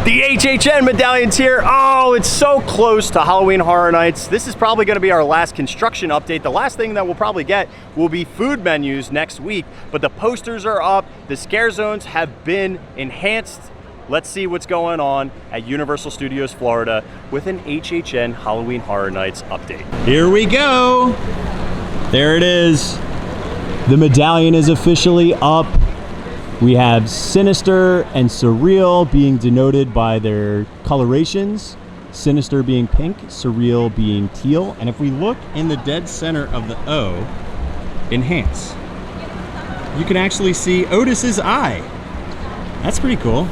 The HHN medallions here. Oh, it's so close to Halloween Horror Nights. This is probably going to be our last construction update. The last thing that we'll probably get will be food menus next week, but the posters are up. The scare zones have been enhanced. Let's see what's going on at Universal Studios Florida with an HHN Halloween Horror Nights update. Here we go. There it is. The medallion is officially up. We have Sinister and Surreal being denoted by their colorations. Sinister being pink, Surreal being teal. And if we look in the dead center of the O, enhance, you can actually see Otis's eye. That's pretty cool.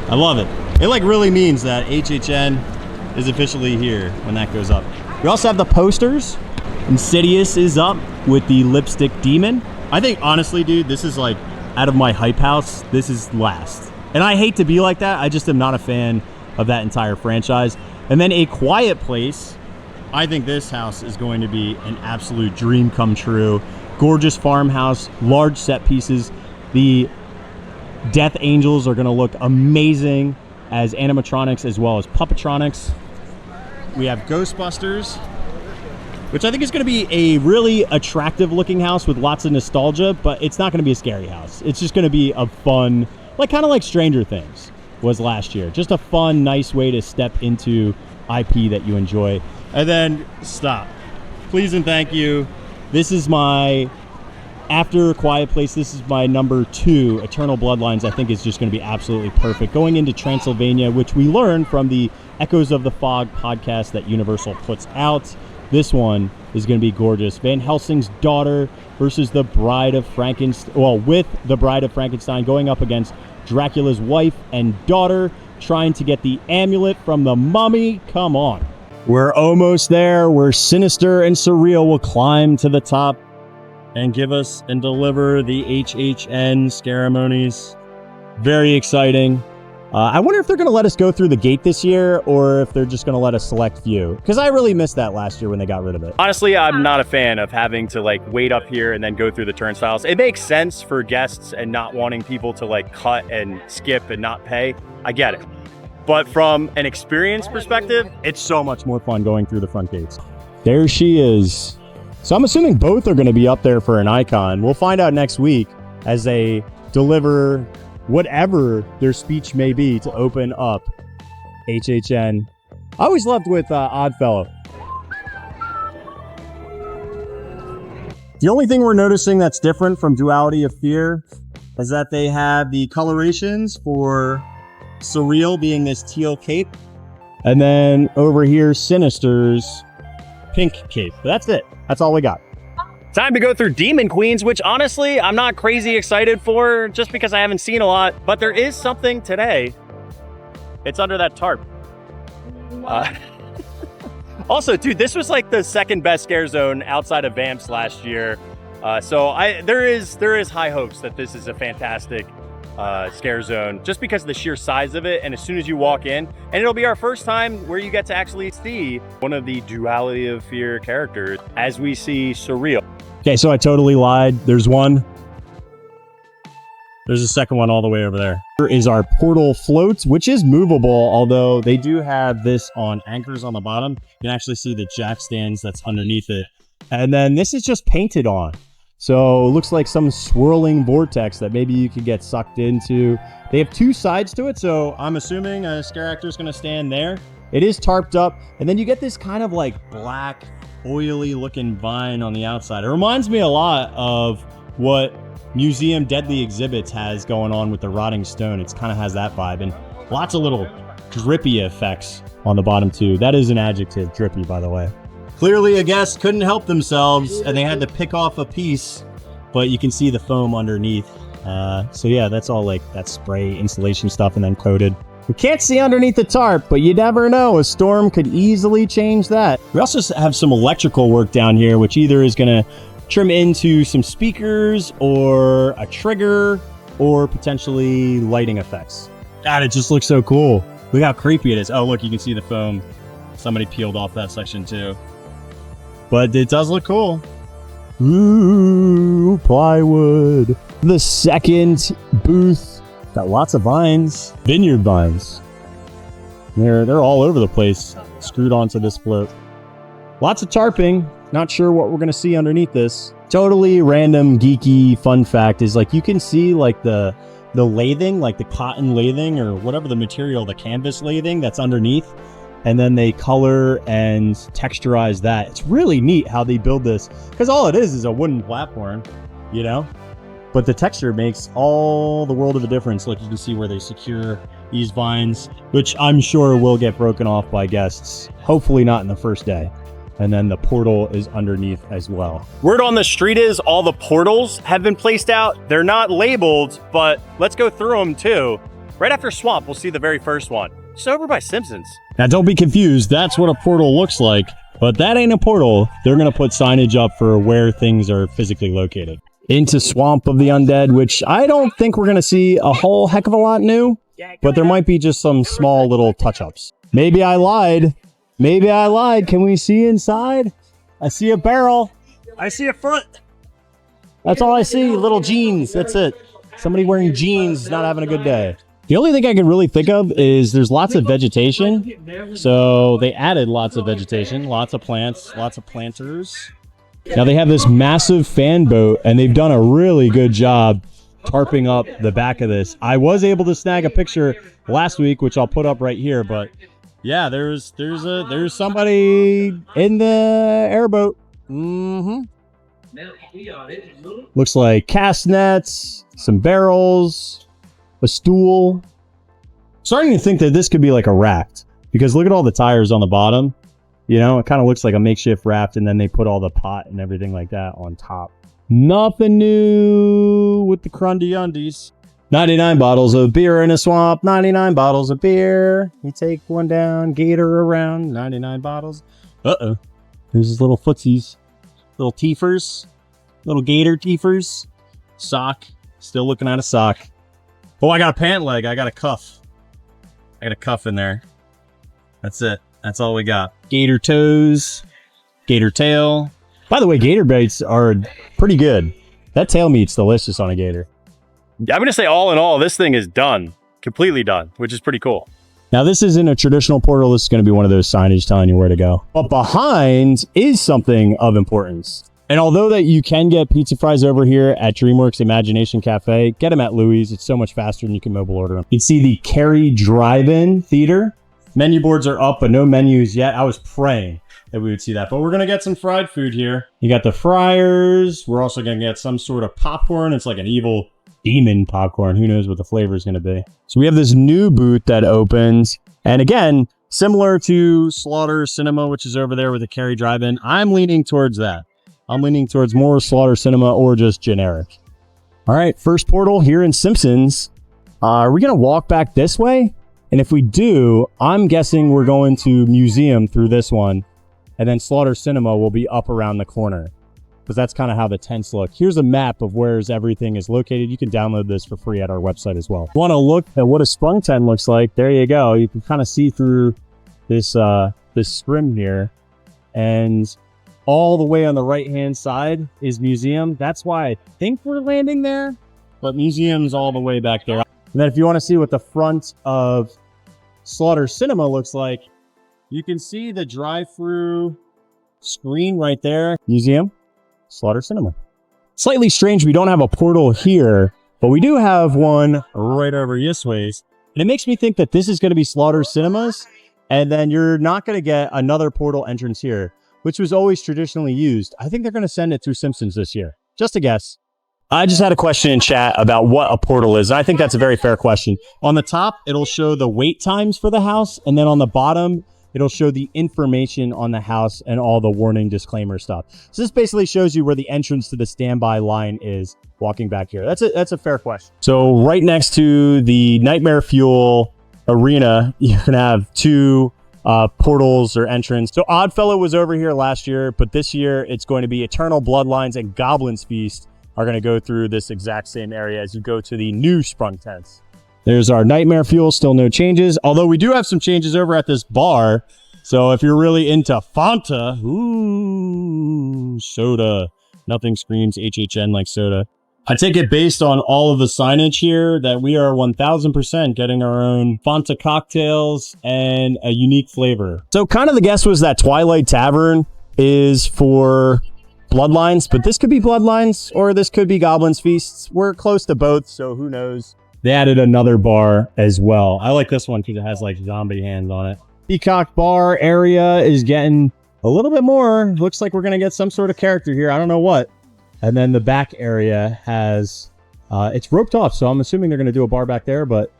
I love it. It like really means that HHN is officially here when that goes up. We also have the posters. Insidious is up with the lipstick demon. I think honestly, dude, this is like, out of my hype house, this is last. And I hate to be like that. I just am not a fan of that entire franchise. And then A Quiet Place. I think this house is going to be an absolute dream come true. Gorgeous farmhouse, large set pieces. The Death Angels are going to look amazing as animatronics as well as puppetronics. We have Ghostbusters, which I think is going to be a really attractive looking house with lots of nostalgia, but it's not going to be a scary house. It's just going to be a fun, like kind of like Stranger Things was last year. Just a fun, nice way to step into IP that you enjoy. And then stop. Please and thank you. This is my, after A Quiet Place, this is my number 2. Eternal Bloodlines, I think, is just going to be absolutely perfect. Going into Transylvania, which we learned from the Echoes of the Fog podcast that Universal puts out. This one is going to be gorgeous. Van Helsing's daughter versus the Bride of Frankenstein. Well, with the Bride of Frankenstein going up against Dracula's wife and daughter, trying to get the amulet from the mummy. Come on. We're almost there, where Sinister and Surreal will climb to the top and give us and deliver the HHN ceremonies. Very exciting. I wonder if they're going to let us go through the gate this year, or if they're just going to let us select view. Because I really missed that last year when they got rid of it. Honestly, I'm not a fan of having to like wait up here and then go through the turnstiles. It makes sense for guests and not wanting people to like cut and skip and not pay. I get it. But from an experience perspective, it's so much more fun going through the front gates. There she is. So I'm assuming both are going to be up there for an icon. We'll find out next week as they deliver whatever their speech may be to open up HHN. I always loved with Oddfellow. The only thing we're noticing that's different from Duality of Fear is that they have the colorations for Surreal being this teal cape, and then over here Sinister's pink cape. That's it. That's all we got. Time to go through Demon Queens, which honestly, I'm not crazy excited for just because I haven't seen a lot, but there is something today. It's under that tarp. Also, dude, this was like the second best scare zone outside of Vamps last year. So there is high hopes that this is a fantastic scare zone just because of the sheer size of it. And as soon as you walk in, and it'll be our first time where you get to actually see one of the Duality of Fear characters as we see Surreal. Okay, so I totally lied. There's one. There's a second one all the way over there. Here is our portal floats, which is movable, although they do have this on anchors on the bottom. You can actually see the jack stands that's underneath it. And then this is just painted on. So it looks like some swirling vortex that maybe you could get sucked into. They have 2 sides to it, so I'm assuming a scare actor is going to stand there. It is tarped up, and then you get this kind of like black, oily looking vine on the outside. It reminds me a lot of what Museum Deadly Exhibits has going on with the rotting stone. It kind of has that vibe, and lots of little drippy effects on the bottom too. That is an adjective, drippy, by the way. Clearly a guest couldn't help themselves and they had to pick off a piece, but you can see the foam underneath. So yeah, that's all like that spray insulation stuff and then coated. We can't see underneath the tarp, but you never know. A storm could easily change that. We also have some electrical work down here, which either is going to trim into some speakers or a trigger or potentially lighting effects. God, it just looks so cool. Look how creepy it is. Oh, look, you can see the foam. Somebody peeled off that section too. But it does look cool. Ooh, plywood. The second booth got lots of vines, vineyard vines. They're all over the place, screwed onto this float. Lots of tarping. Not sure what we're gonna see underneath this. Totally random, geeky fun fact is like you can see like the lathing, like the cotton lathing or whatever the material, the canvas lathing that's underneath. And then they color and texturize that. It's really neat how they build this because all it is a wooden platform, you know? But the texture makes all the world of a difference. Like you can see where they secure these vines, which I'm sure will get broken off by guests. Hopefully not in the first day. And then the portal is underneath as well. Word on the street is all the portals have been placed out. They're not labeled, but let's go through them too. Right after Swamp, we'll see the very first one. Just over by Simpsons. Now don't be confused, that's what a portal looks like, but that ain't a portal. They're gonna put signage up for where things are physically located. Into Swamp of the Undead, which I don't think we're gonna see a whole heck of a lot new, but there might be just some small little touch-ups. Maybe I lied. Maybe I lied. Can we see inside? I see a barrel. I see a foot. That's all I see. Little jeans. That's it. Somebody wearing jeans is not having a good day. The only thing I can really think of is there's lots of vegetation. So they added lots of vegetation, lots of plants, lots of planters. Now they have this massive fan boat and they've done a really good job tarping up the back of this. I was able to snag a picture last week, which I'll put up right here, but yeah, there's somebody in the airboat. Looks like cast nets, some barrels, a stool. Starting to think that this could be like a raft because look at all the tires on the bottom. You know, it kind of looks like a makeshift raft, and then they put all the pot and everything like that on top. Nothing new with the Crundy Undies. 99 bottles of beer in a swamp, 99 bottles of beer. You take one down, gator around, 99 bottles. Uh-oh. There's his little footsies. Little teefers. Little gator teefers. Sock. Still looking at a sock. Oh, I got a pant leg. I got a cuff. I got a cuff in there. That's it. That's all we got. Gator toes. Gator tail. By the way, gator baits are pretty good. That tail meat's delicious on a gator. I'm going to say all in all, this thing is done. Completely done, which is pretty cool. Now, this isn't a traditional portal. This is going to be one of those signage telling you where to go. But behind is something of importance. And although that you can get pizza fries over here at DreamWorks Imagination Cafe, get them at Louis. It's so much faster than you can mobile order them. You can see the Cary Drive-In Theater. Menu boards are up, but no menus yet. I was praying that we would see that. But we're going to get some fried food here. You got the fryers. We're also going to get some sort of popcorn. It's like an evil demon popcorn. Who knows what the flavor is going to be. So we have this new booth that opens. And again, similar to Slaughter Cinema, which is over there with the Cary Drive-In. I'm leaning towards that. I'm leaning towards more Slaughter Cinema or just generic. All right, first portal here in Simpsons. Are we going to walk back this way? And if we do, I'm guessing we're going to museum through this one. And then Slaughter Cinema will be up around the corner. Because that's kind of how the tents look. Here's a map of where everything is located. You can download this for free at our website as well. Want to look at what a sprung tent looks like? There you go. You can kind of see through this scrim here. And all the way on the right-hand side is museum. That's why I think we're landing there. But museum's all the way back there. And then if you want to see what the front of Slaughter Cinema looks like, you can see the drive-through screen right there. Museum. Slaughter Cinema. Slightly strange we don't have a portal here, but we do have one right over this ways. And it makes me think that this is going to be Slaughter Cinemas, and then you're not going to get another portal entrance here, which was always traditionally used. I think they're going to send it through Simpsons this year. Just a guess. I just had a question in chat about what a portal is, and I think that's a very fair question. On the top, it'll show the wait times for the house, and then on the bottom, it'll show the information on the house and all the warning disclaimer stuff. So this basically shows you where the entrance to the standby line is walking back here. That's a fair question. So right next to the Nightmare Fuel arena, you can have two portals or entrance. So Oddfellow was over here last year, but this year it's going to be Eternal Bloodlines and Goblin's Feast are going to go through this exact same area as you go to the new sprung tents. There's our Nightmare Fuel, still no changes. Although we do have some changes over at this bar. So if you're really into Fanta, ooh, soda. Nothing screams HHN like soda. I take it based on all of the signage here that we are 1000% getting our own Fanta cocktails and a unique flavor. So kind of the guess was that Twilight Tavern is for Bloodlines, but this could be Bloodlines or this could be Goblin's Feasts. We're close to both, so who knows. They added another bar as well. I like this one because it has like zombie hands on it. Peacock Bar area is getting a little bit more. Looks like we're going to get some sort of character here. I don't know what. And then the back area has, it's roped off, so I'm assuming they're going to do a bar back there, but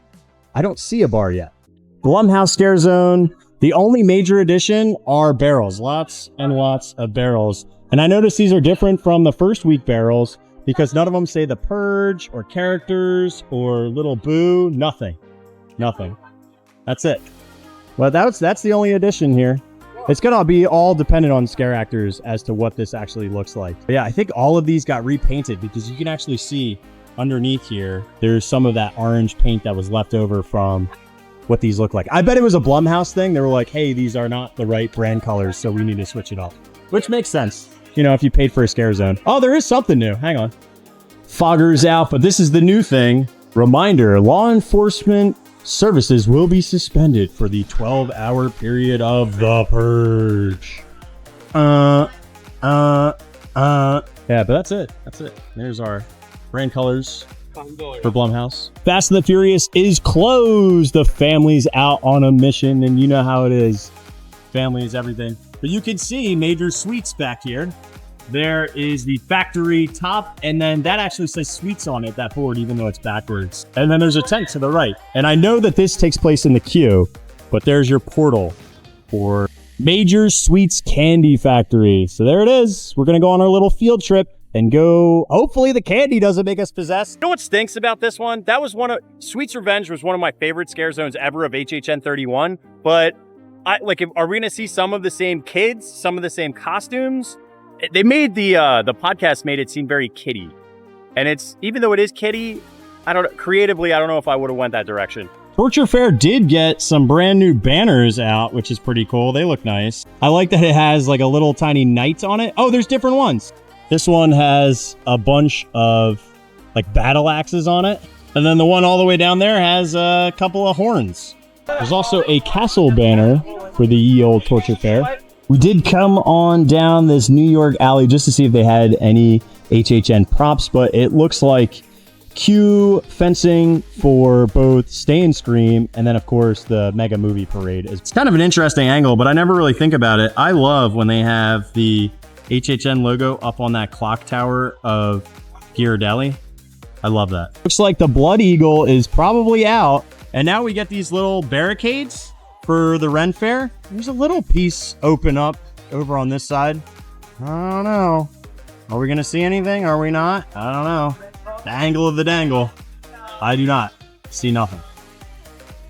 I don't see a bar yet. Blumhouse Scare Zone. The only major addition are barrels. Lots and lots of barrels. And I noticed these are different from the first week barrels because none of them say The Purge or characters or Little Boo. Nothing. Nothing. That's it. Well, that's the only addition here. It's going to be all dependent on scare actors as to what this actually looks like. But yeah, I think all of these got repainted because you can actually see underneath here, there's some of that orange paint that was left over from what these look like. I bet it was a Blumhouse thing. They were like, hey, these are not the right brand colors, so we need to switch it up. Which makes sense. You know, if you paid for a scare zone. Oh, there is something new. Hang on. Fogger's out, but this is the new thing. Reminder, law enforcement services will be suspended for the 12-hour period of the purge. Yeah, but that's it. That's it. There's our brand colors for Blumhouse. Fast and the Furious is closed. The family's out on a mission, and you know how it is. Family is everything. But you can see major suites back here. There is the factory top, and then that actually says suites on it, that board, even though it's backwards. And then there's a tent to the right. And I know that this takes place in the queue, but there's your portal for Major Suites Candy Factory. So there it is. We're going to go on our little field trip and go. Hopefully the candy doesn't make us possessed. You know what stinks about this one? That was Sweets Revenge was one of my favorite scare zones ever of HHN 31. But are we going to see some of the same kids, some of the same costumes? They made the podcast made it seem very kiddie, and it's, even though it is kiddie, creatively, I don't know if I would have went that direction. Torture Faire did get some brand new banners out, which is pretty cool. They look nice. I like that it has like a little tiny knight on it. Oh, there's different ones. This one has a bunch of like battle axes on it, and then the one all the way down there has a couple of horns. There's also a castle banner for the ye old Torture Faire. We did come on down this New York alley just to see if they had any HHN props, but it looks like queue fencing for both Stay and Scream, and then of course the Mega Movie Parade. It's kind of an interesting angle, but I never really think about it. I love when they have the HHN logo up on that clock tower of Ghirardelli. I love that. Looks like the Blood Eagle is probably out, and now we get these little barricades for the Ren Fair. There's a little piece open up over on this side. I don't know. Are we going to see anything? Are we not? I don't know. The angle of the dangle. I do not see nothing.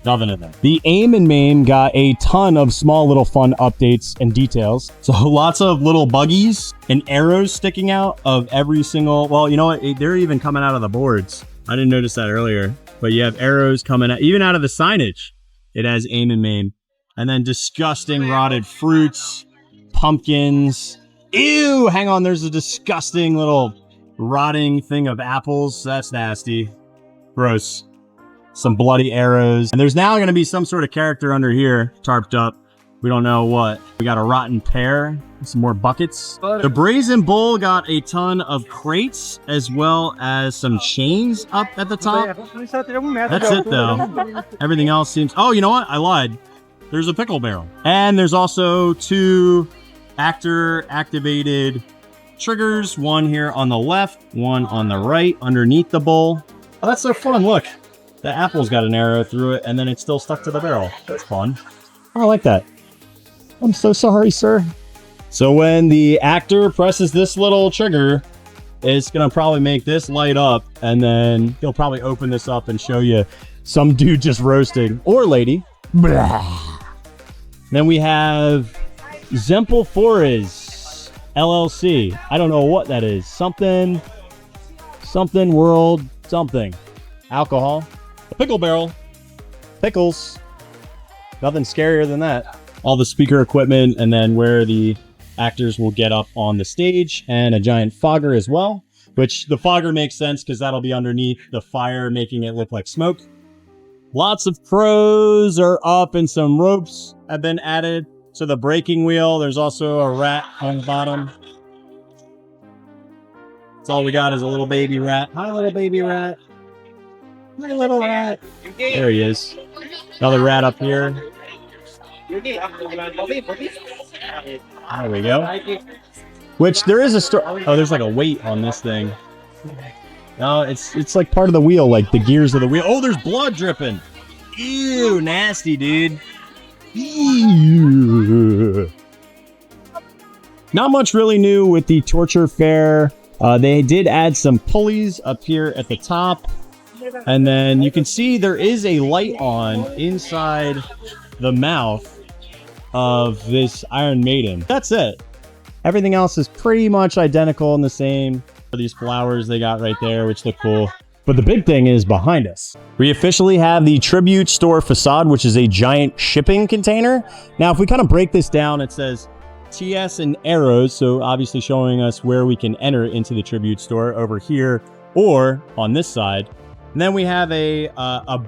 Nothing in there. The Aim and Maim got a ton of small little fun updates and details. So lots of little buggies and arrows sticking out of every single, well, you know what? They're even coming out of the boards. I didn't notice that earlier, but you have arrows coming out, even out of the signage. It has Aim and Maim. And then disgusting rotted fruits, pumpkins. Ew, hang on, there's a disgusting little rotting thing of apples. That's nasty. Gross. Some bloody arrows. And there's now going to be some sort of character under here, tarped up. We don't know what. We got a rotten pear, some more buckets. The Brazen Bull got a ton of crates as well as some chains up at the top. That's it though. Everything else seems, oh, you know what? I lied. There's a pickle barrel. And there's also 2 actor activated triggers. One here on the left, one on the right underneath the bowl. Oh, that's so fun. Look, the apple's got an arrow through it and then it's still stuck to the barrel. That's fun. Oh, I like that. I'm so sorry, sir. So when the actor presses this little trigger, it's gonna probably make this light up, and then he'll probably open this up and show you some dude just roasting, or lady. Blah. Then we have Zempel Flores LLC. I don't know what that is. Something world something. Alcohol. A pickle barrel. Pickles. Nothing scarier than that. All the speaker equipment, and then where the actors will get up on the stage, and a giant fogger as well. which the fogger makes sense because that'll be underneath the fire, making it look like smoke. Lots of crows are up and some ropes have been added to the breaking wheel. There's also a rat on the bottom. That's all we got is a little baby rat. Hi, little baby rat. Hi, little rat. There he is. Another rat up here. There we go. Which there is a story. Oh, there's like a weight on this thing. No, it's like part of the wheel, like the gears of the wheel. Oh, there's blood dripping. Ew, nasty, dude. Ew. Not much really new with the Torture Faire. They did add some pulleys up here at the top. And then you can see there is a light on inside the mouth of this Iron Maiden. That's it. Everything else is pretty much identical and the same. These flowers they got right there, which look cool. But the big thing is behind us. We officially have the Tribute Store facade, which is a giant shipping container. Now, if we kind of break this down, it says TS and arrows. So obviously showing us where we can enter into the Tribute Store over here or on this side. And then we have a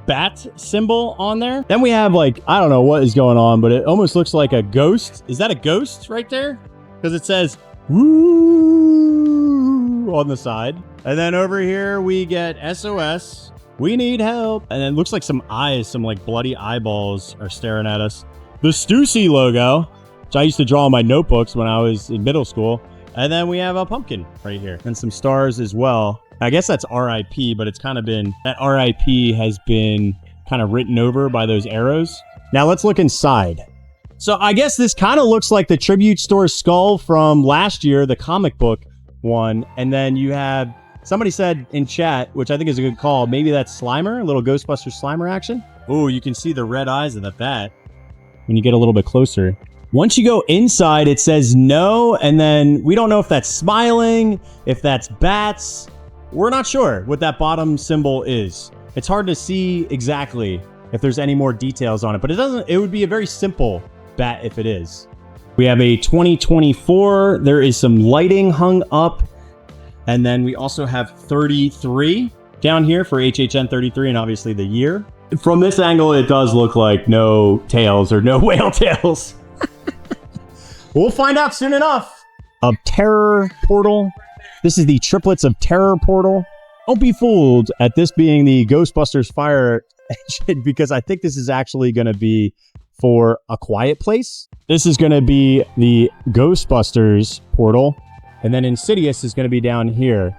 bat symbol on there. Then we have like, I don't know what is going on, but it almost looks like a ghost. Is that a ghost right there? Because it says woo on the side. And then over here we get SOS. We need help. And it looks like some eyes, some like bloody eyeballs are staring at us. The Stussy logo, which I used to draw in my notebooks when I was in middle school. And then we have a pumpkin right here and some stars as well. I guess that's RIP, but it's kind of been, that RIP has been kind of written over by those arrows. Now let's look inside. So I guess this kind of looks like the Tribute Store skull from last year, the comic book one. And then you have, somebody said in chat, which I think is a good call, maybe that's Slimer, a little Ghostbusters Slimer action. Oh, you can see the red eyes of the bat when you get a little bit closer. Once you go inside, it says no, and then we don't know if that's smiling, if that's bats. We're not sure what that bottom symbol is. It's hard to see exactly if there's any more details on it, but it would be a very simple bat if it is. We have a 2024. There is some lighting hung up. And then we also have 33 down here for HHN 33 and obviously the year. From this angle, it does look like no tails or no whale tails. We'll find out soon enough. A terror portal. This is the Triplets of Terror portal. Don't be fooled at this being the Ghostbusters fire engine because I think this is actually going to be for A Quiet Place. This is going to be the Ghostbusters portal. And then Insidious is going to be down here.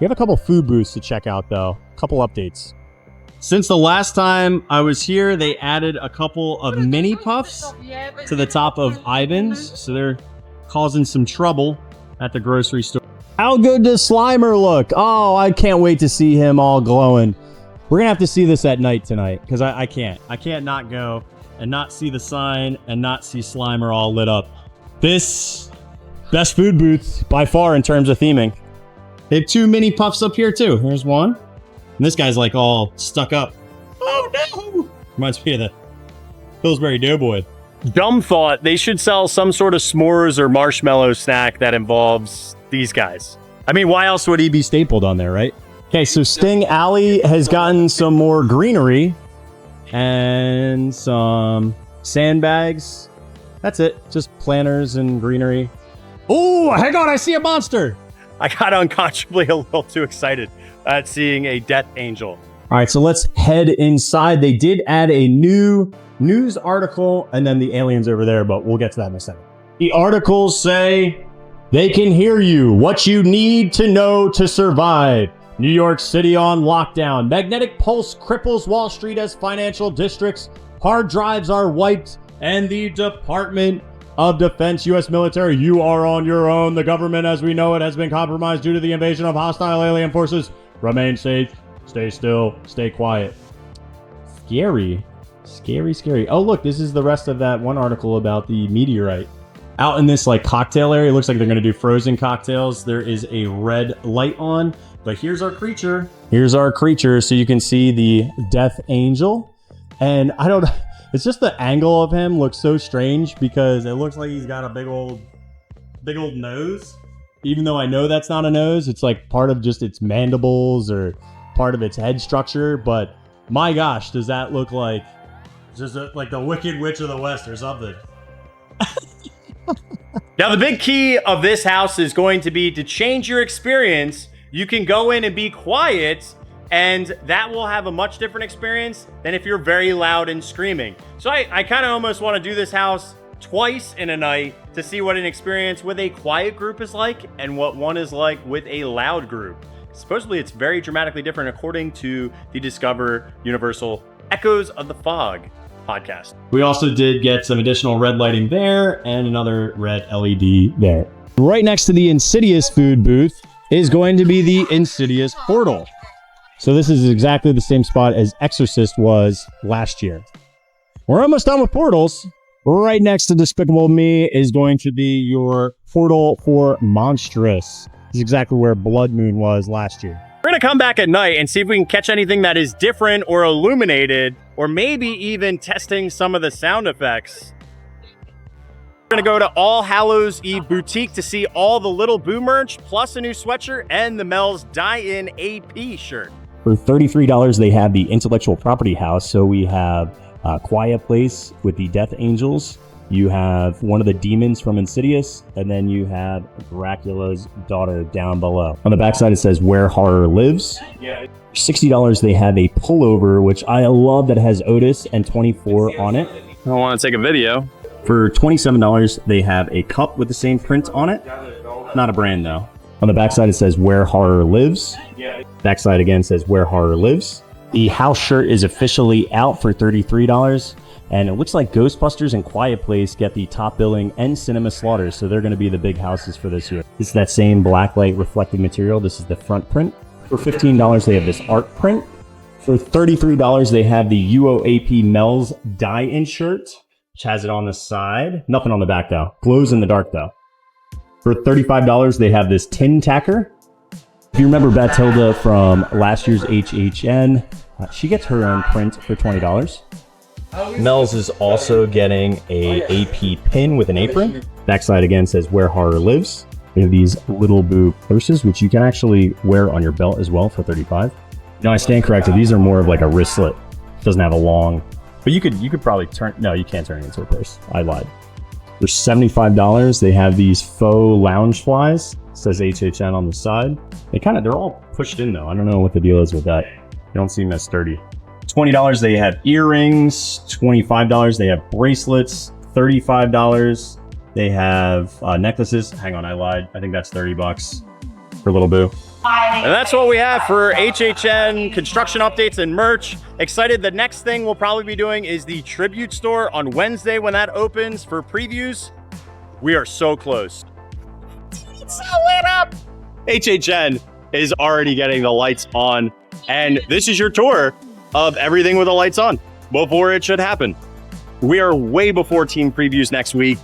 We have a couple food booths to check out though. A couple updates. Since the last time I was here, they added a couple of mini puffs to the top of Ivan's. So they're causing some trouble at the grocery store. How good does Slimer look? Oh, I can't wait to see him all glowing. We're going to have to see this at night tonight because I can't. I can't not go and not see the sign and not see Slimer all lit up. This best food booth by far in terms of theming. They have two mini puffs up here too. Here's one. And this guy's like all stuck up. Oh no! Reminds me of the Pillsbury Doughboy. Dumb thought, they should sell some sort of s'mores or marshmallow snack that involves these guys. I mean, why else would he be stapled on there, right? Okay, so Sting Alley has gotten some more greenery and some sandbags. That's it, just planters and greenery. Oh, hang on, I see a monster. I got unconscionably a little too excited at seeing a death angel. All right, so let's head inside. They did add a new news article and then the aliens over there, but we'll get to that in a second. The articles say, they can hear you. What you need to know to survive. New York City on lockdown. Magnetic pulse cripples Wall Street as financial districts. Hard drives are wiped. And the Department of Defense, U.S. military, you are on your own. The government as we know it has been compromised due to the invasion of hostile alien forces. Remain safe. Stay still. Stay quiet. Scary. Scary, scary. Oh, look, this is the rest of that one article about the meteorite. Out in this like cocktail area, it looks like they're going to do frozen cocktails. There is a red light on, but here's our creature. Here's our creature. So you can see the death angel. And I don't, it's just the angle of him looks so strange because it looks like he's got a big old nose. Even though I know that's not a nose, it's like part of just its mandibles or part of its head structure. But my gosh, does that look like just like the Wicked Witch of the West or something? Now, the big key of this house is going to be to change your experience. You can go in and be quiet, and that will have a much different experience than if you're very loud and screaming. So I kind of almost want to do this house twice in a night to see what an experience with a quiet group is like and what one is like with a loud group. Supposedly, it's very dramatically different according to the Discover Universal Echoes of the Fog podcast. We also did get some additional red lighting there and another red LED there. Right next to the Insidious food booth is going to be the Insidious portal. So this is exactly the same spot as Exorcist was last year. We're almost done with portals. Right next to Despicable Me is going to be your portal for Monstrous. This is exactly where Blood Moon was last year. We're gonna come back at night and see if we can catch anything that is different or illuminated, or maybe even testing some of the sound effects. We're gonna go to All Hallows Eve Boutique to see all the Little Boo merch, plus a new sweatshirt and the Mel's Die-In AP shirt. For $33, they have the Intellectual Property House. So we have Quiet Place with the Death Angels. You have one of the demons from Insidious, and then you have Dracula's daughter down below. On the backside, it says Where Horror Lives. Yeah. $60, they have a pullover, which I love, that has Otis and 24 on it. I don't want to take a video. For $27, they have a cup with the same print on it. Not a brand, though. On the backside, it says Where Horror Lives. Backside again says Where Horror Lives. The house shirt is officially out for $33. And it looks like Ghostbusters and Quiet Place get the top billing, and Cinema Slaughters, so they're going to be the big houses for this year. This is that same black light reflecting material. This is the front print. For $15, they have this art print. For $33, they have the UOAP Mel's Die-In shirt, which has it on the side. Nothing on the back, though. Glows in the dark, though. For $35, they have this tin tacker. If you remember Batilda from last year's HHN, she gets her own print for $20. Mel's is also getting a AP pin with an apron. Backside again says Where Horror Lives. We have these Little Boo purses, which you can actually wear on your belt as well for $35. Now I stand corrected, these are more of like a wristlet. It doesn't have a long, but you could probably turn, no, you can't turn it into a purse. I lied. For $75, they have these faux lounge flies. It says HHN on the side. They're all pushed in though. I don't know what the deal is with that. You don't seem as sturdy. $20, they have earrings. $25, they have bracelets. $35, they have necklaces. Hang on, I lied. I think that's $30 for Little Boo. And that's what we have for HHN construction updates and merch. Excited, the next thing we'll probably be doing is the tribute store on Wednesday when that opens for previews. We are so close. It's so lit up. HHN is already getting the lights on, and this is your tour of everything with the lights on before it should happen. We are way before team previews next week.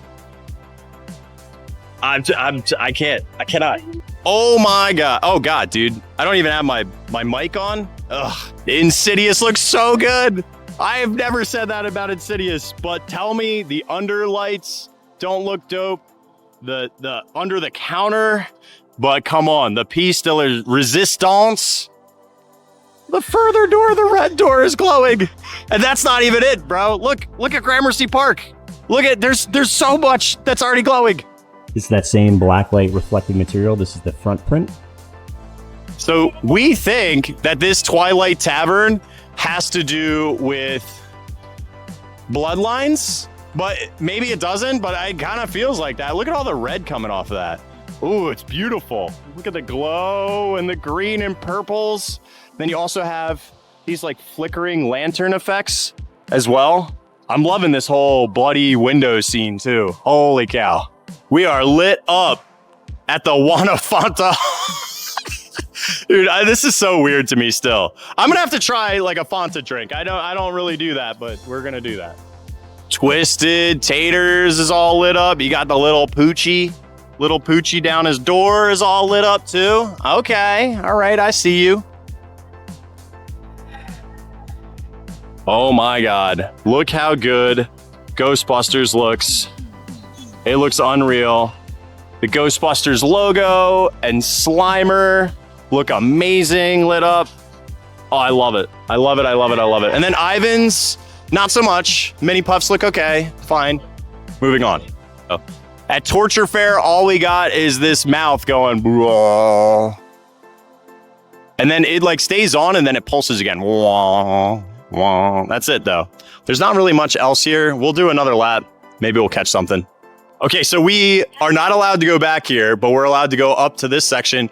I cannot. Oh my God. Oh God, dude. I don't even have my mic on. Ugh. Insidious looks so good. I have never said that about Insidious, but tell me the under lights don't look dope. The under the counter, but come on, the piece de la resistance. The further door, the red door is glowing. And that's not even it, bro. Look at Gramercy Park. Look at, there's so much that's already glowing. This is that same black light reflecting material. This is the front print. So we think that this Twilight Tavern has to do with bloodlines, but maybe it doesn't, but it kind of feels like that. Look at all the red coming off of that. Ooh, it's beautiful. Look at the glow and the green and purples. Then you also have these like flickering lantern effects as well. I'm loving this whole bloody window scene too. Holy cow. We are lit up at the Wanafanta. Dude, this is so weird to me still. I'm gonna have to try like a Fanta drink. I don't really do that, but we're gonna do that. Twisted Taters is all lit up. You got the little Poochie down his door is all lit up too. Okay, all right, I see you. Oh my God, look how good Ghostbusters looks. It looks unreal. The Ghostbusters logo and Slimer look amazing lit up. Oh, I love it. I love it, I love it, I love it. And then Ivan's, not so much. Mini puffs look okay, fine. Moving on. Oh. At Torture Faire, all we got is this mouth going, whoa. And then it like stays on and then it pulses again. Wah, wah. That's it though. There's not really much else here. We'll do another lap. Maybe we'll catch something. Okay, so we are not allowed to go back here, but we're allowed to go up to this section.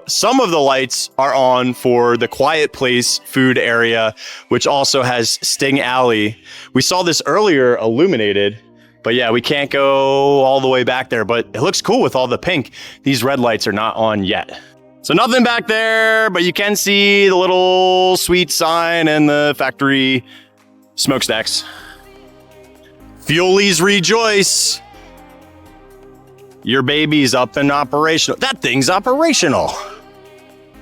Some of the lights are on for the Quiet Place food area, which also has Sting Alley. We saw this earlier illuminated, but yeah, we can't go all the way back there, but it looks cool with all the pink. These red lights are not on yet. So nothing back there, but you can see the little sweet sign and the factory smokestacks. Fuelies rejoice. Your baby's up and operational. That thing's operational.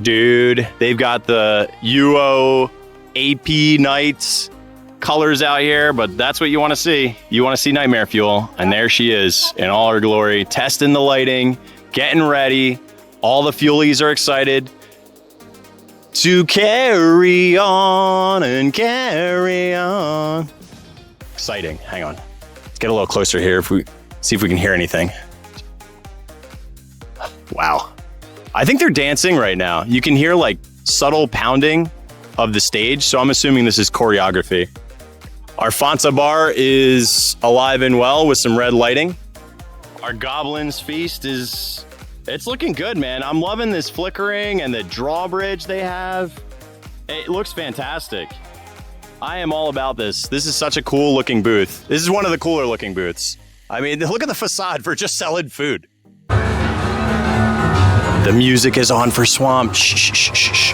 Dude, they've got the UO-AP Nights colors out here, but that's what you want to see. You want to see Nightmare Fuel, and there she is in all her glory, testing the lighting, getting ready. All the fuelies are excited to carry on and carry on. Exciting. Hang on. Let's get a little closer here see if we can hear anything. Wow. I think they're dancing right now. You can hear like subtle pounding of the stage, so I'm assuming this is choreography. Our Fanta bar is alive and well with some red lighting. Our Goblin's feast it's looking good, man. I'm loving this flickering and the drawbridge they have. It looks fantastic. I am all about this. This is such a cool looking booth. This is one of the cooler looking booths. I mean, look at the facade for just selling food. The music is on for Swamp. Shh, shh, shh, shh, shh.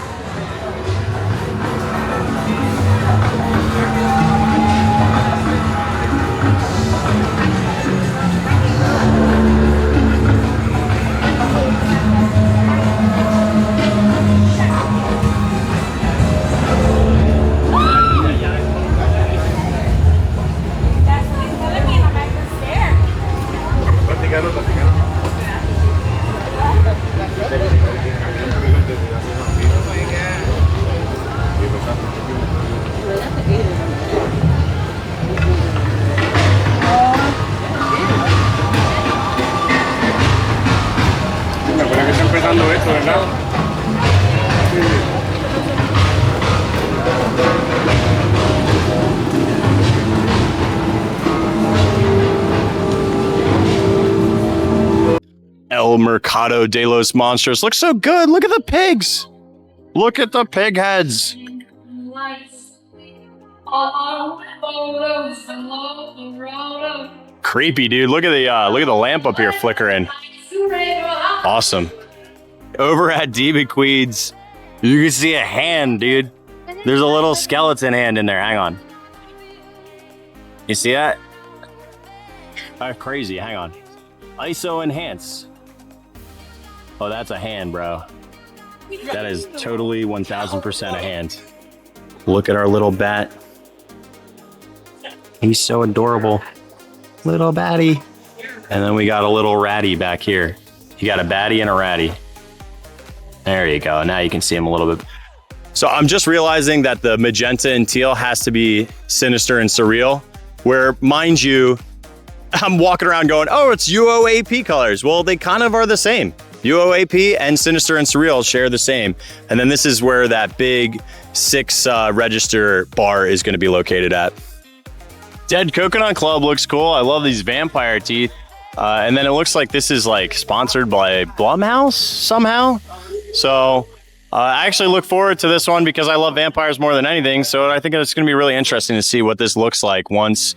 El Mercado de los Monsters looks so good. Look at the pigs. Look at the pig heads. Creepy, dude. Look at the lamp up here flickering. Awesome. Over at Bequeath's, you can see a hand, dude. There's a little skeleton hand in there. Hang on. You see that? That's crazy. Hang on. ISO enhance. Oh, that's a hand, bro. That is totally 1000% a hand. Look at our little bat. He's so adorable. Little batty. And then we got a little ratty back here. You got a batty and a ratty. There you go. Now you can see him a little bit. So I'm just realizing that the magenta and teal has to be sinister and surreal, where, mind you, I'm walking around going, oh, it's UOAP colors. Well, they kind of are the same. UOAP and Sinister and Surreal share the same. And then this is where that big 6 register bar is going to be located at. Dead Coconut Club looks cool. I love these vampire teeth. And then it looks like this is like sponsored by Blumhouse somehow. So I actually look forward to this one because I love vampires more than anything. So I think it's going to be really interesting to see what this looks like once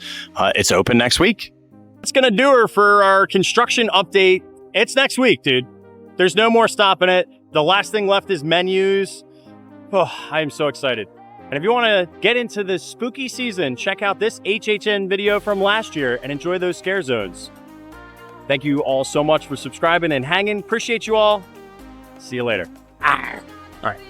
it's open next week. That's going to do her for our construction update. It's next week, dude. There's no more stopping it. The last thing left is menus. Oh, I am so excited. And if you want to get into the spooky season, check out this HHN video from last year and enjoy those scare zones. Thank you all so much for subscribing and hanging. Appreciate you all. See you later. All right.